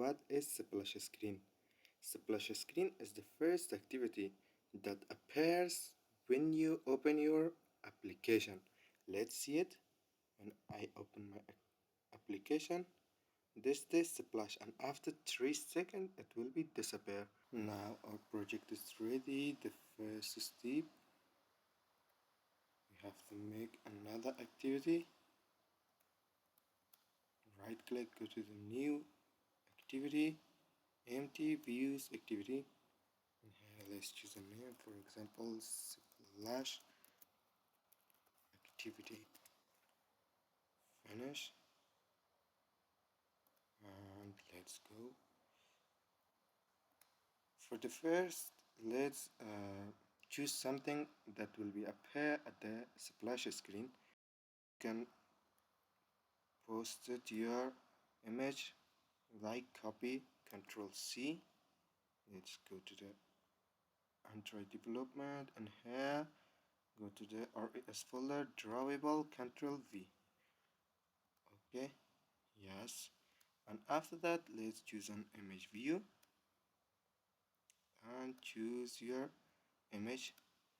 what is splash screen? Splash screen is the first activity that appears when you open your application. Let's see it. When I open my application, this is splash, and after 3 seconds it will be disappear. Now our project is ready. The first step, we have to make another activity. Right click, go to the new activity, empty views activity, and here let's choose a name, for example splash activity. Finish, and let's go. For the first, let's choose something that will be appear at the splash screen. You can post it your image, like copy, Control C. Let's go to the Android development, and here go to the RES folder, drawable, Control V. Okay, yes, and after that let's choose an image view and choose your image.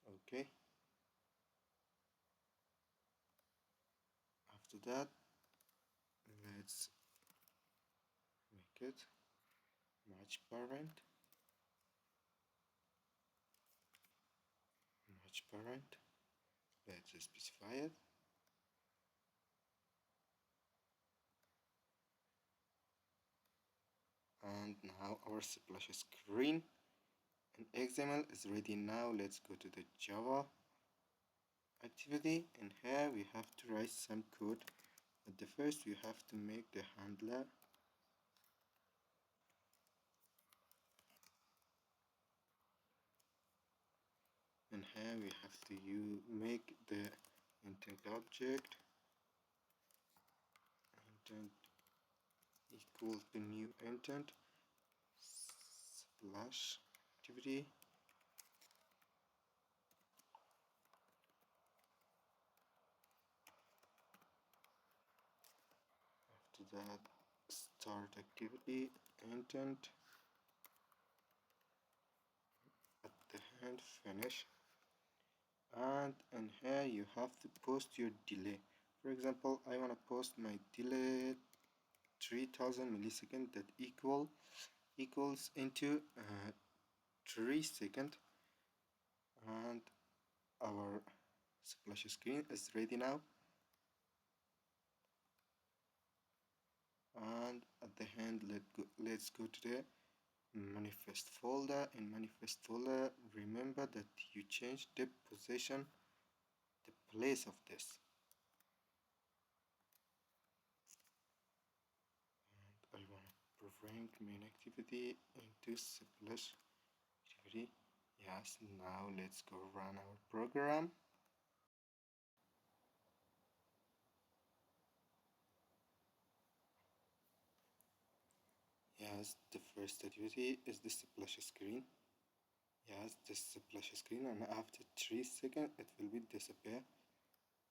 Okay, after that let's make it match parent, let's specify it, and now our splash screen and XML is ready. Now let's go to the Java activity, and here we have to write some code. At the first we have to make the handler, and here we have to make the intent object, intent equal to new intent splash activity. After that, start activity intent, at the end finish, and in here you have to post your delay. For example, I want to post my delay 3000 milliseconds, that equals into 3 seconds, and our splash screen is ready now. And at the end let's go to the manifest folder. In manifest folder, remember that you change the position, the place of this, and I want to bring main activity into splash activity. Yes, now let's go run our program. Yes, the first activity is the splash screen. Yes, this splash screen, and after 3 seconds it will be disappear.